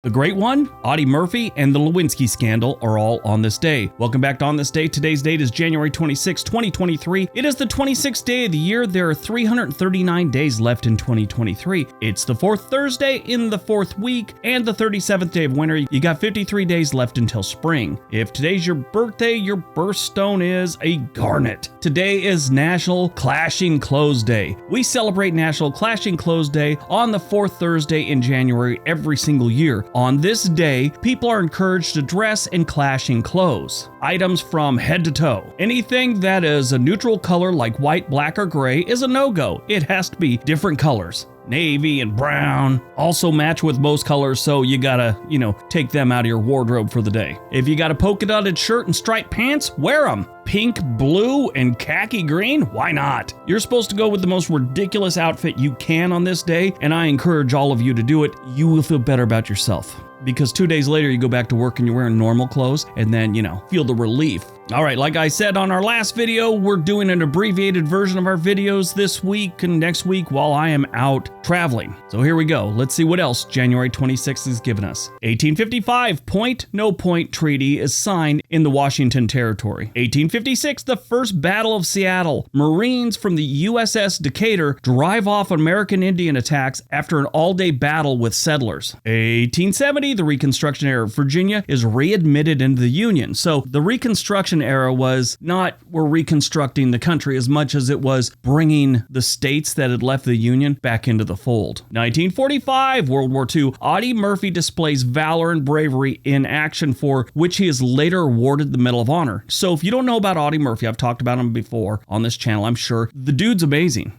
The Great One, Audie Murphy, and the Lewinsky scandal are all on this day. Welcome back to On This Day. Today's date is January 26, 2023. It is the 26th day of the year. There are 339 days left in 2023. It's the fourth Thursday in the fourth week and the 37th day of winter. You got 53 days left until spring. If today's your birthday, your birthstone is a garnet. Today is National Clashing Clothes Day. We celebrate National Clashing Clothes Day on the fourth Thursday in January every single year. On this day, people are encouraged to dress in clashing clothes. Items from head to toe. Anything that is a neutral color like white, black, or gray is a no-go. It has to be different colors. Navy and brown also match with most colors, so you gotta, take them out of your wardrobe for the day. If you got a polka dotted shirt and striped pants, wear them. Pink, blue, and khaki green? Why not? You're supposed to go with the most ridiculous outfit you can on this day, and I encourage all of you to do it. You will feel better about yourself. Because 2 days later, you go back to work and you're wearing normal clothes, and then, feel the relief. All right, like I said on our last video, we're doing an abbreviated version of our videos this week and next week while I am out traveling. So here we go. Let's see what else January 26th is giving us. 1855, Point-No Point Treaty is signed in the Washington Territory. 1856, the First Battle of Seattle. Marines from the USS Decatur drive off American Indian attacks after an all-day battle with settlers. 1870, the Reconstruction era of Virginia is readmitted into the Union. So the Reconstruction era was not we're reconstructing the country as much as it was bringing the states that had left the Union back into the fold. 1945, World War II, Audie Murphy displays valor and bravery in action for which he is later awarded the Medal of Honor. So if you don't know about Audie Murphy, I've talked about him before on this channel, I'm sure. The dude's amazing.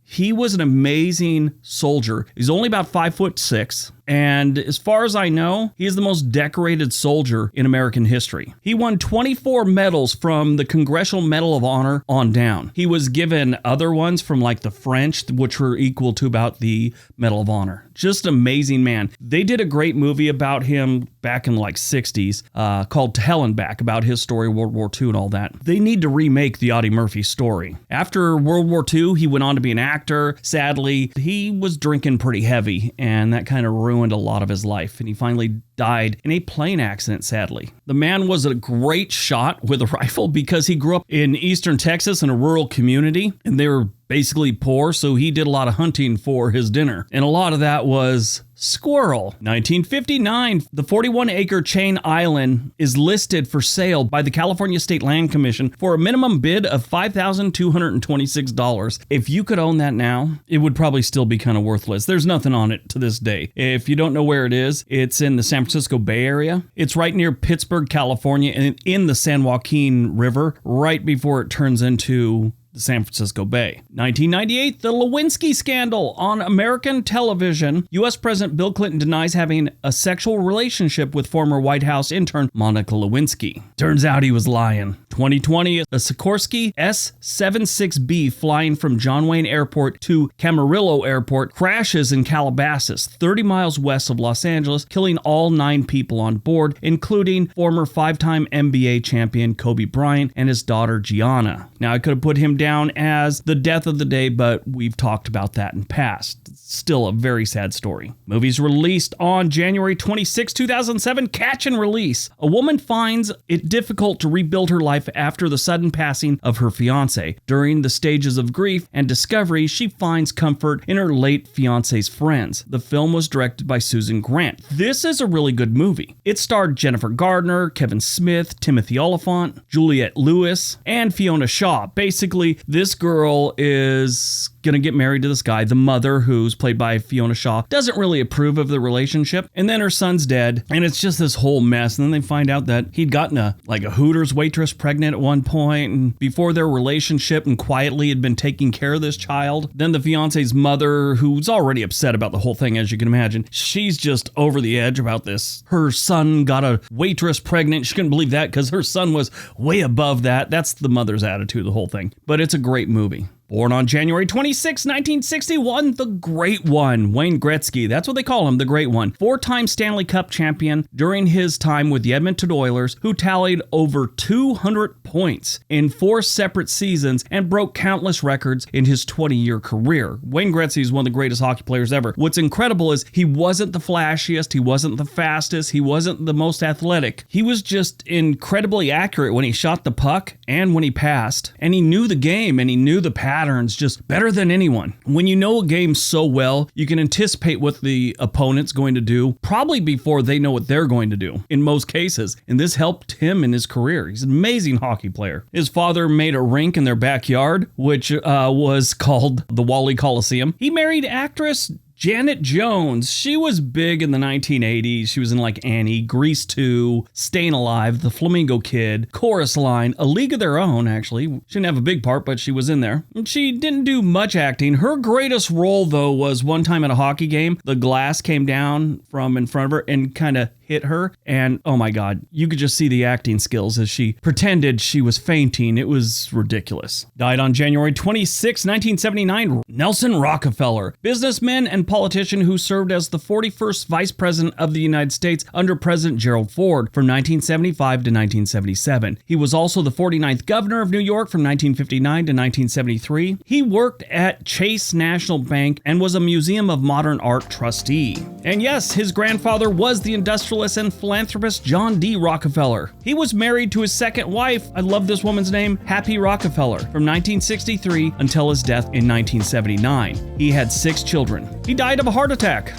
He was an amazing soldier. He's only about 5'6". And as far as I know, he is the most decorated soldier in American history. He won 24 medals from the Congressional Medal of Honor on down. He was given other ones from like the French, which were equal to about the Medal of Honor. Just amazing man. They did a great movie about him back in like 60s called To Hell and Back, about his story, World War II and all that. They need to remake the Audie Murphy story. After World War II, he went on to be an actor. Sadly, he was drinking pretty heavy, and that kind of ruined a lot of his life, and he finally died in a plane accident, sadly. The man was a great shot with a rifle because he grew up in eastern Texas in a rural community, and they were basically poor, so he did a lot of hunting for his dinner, and a lot of that was squirrel. 1959, the 41-acre Chain Island is listed for sale by the California State Land Commission for a minimum bid of $5,226. If you could own that now, it would probably still be kind of worthless. There's nothing on it to this day. If you don't know where it is, it's in the San Francisco Bay Area. It's right near Pittsburgh, California, and in the San Joaquin River, right before it turns into the San Francisco Bay. 1998, the Lewinsky scandal on American television. U.S. President Bill Clinton denies having a sexual relationship with former White House intern Monica Lewinsky. Turns out he was lying. 2020, a Sikorsky S-76B flying from John Wayne Airport to Camarillo Airport crashes in Calabasas, 30 miles west of Los Angeles, killing all 9 people on board, including former 5-time NBA champion Kobe Bryant and his daughter Gianna. Now, I could have put him down as the death of the day, but we've talked about that in past. Still a very sad story. Movies released on January 26, 2007, Catch and Release. A woman finds it difficult to rebuild her life after the sudden passing of her fiancé. During the stages of grief and discovery, she finds comfort in her late fiancé's friends. The film was directed by Susan Grant. This is a really good movie. It starred Jennifer Gardner, Kevin Smith, Timothy Olyphant, Juliette Lewis, and Fiona Shaw. Basically, this girl is gonna get married to this guy. The mother, who's played by Fiona Shaw, doesn't really approve of the relationship, and then her son's dead, and it's just this whole mess. And then they find out that he'd gotten a Hooters waitress pregnant at one point, and before their relationship, and quietly had been taking care of this child. Then the fiance's mother, who's already upset about the whole thing, as you can imagine, she's just over the edge about this. Her son got a waitress pregnant. She couldn't believe that because her son was way above that. That's the mother's attitude of the whole thing. But it's a great movie. Born on January 26, 1961, the Great One, Wayne Gretzky. That's what they call him, the Great One. Four-time Stanley Cup champion during his time with the Edmonton Oilers, who tallied over 200 points in 4 separate seasons and broke countless records in his 20-year career. Wayne Gretzky is one of the greatest hockey players ever. What's incredible is he wasn't the flashiest, he wasn't the fastest, he wasn't the most athletic. He was just incredibly accurate when he shot the puck and when he passed. And he knew the game and he knew the patterns just better than anyone. When you know a game so well, you can anticipate what the opponent's going to do probably before they know what they're going to do in most cases. And this helped him in his career. He's an amazing hockey player. His father made a rink in their backyard, which was called the Wally Coliseum. He married actress Janet Jones. She was big in the 1980s. She was in like Annie, Grease 2, Staying Alive, The Flamingo Kid, Chorus Line, A League of Their Own, actually. She didn't have a big part, but she was in there. And she didn't do much acting. Her greatest role, though, was one time at a hockey game. The glass came down from in front of her and kind of hit her, and oh my god, you could just see the acting skills as she pretended she was fainting. It was ridiculous. Died on January 26, 1979, Nelson Rockefeller, businessman and politician who served as the 41st Vice President of the United States under President Gerald Ford from 1975 to 1977. He was also the 49th Governor of New York from 1959 to 1973. He worked at Chase National Bank and was a Museum of Modern Art trustee. And yes, his grandfather was the industrialist and philanthropist John D. Rockefeller. He was married to his second wife, I love this woman's name, Happy Rockefeller, from 1963 until his death in 1979. He had 6 children. He died of a heart attack.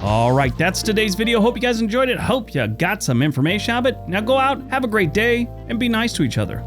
All right, that's today's video. Hope you guys enjoyed it. Hope you got some information out of it. Now go out, have a great day, and be nice to each other.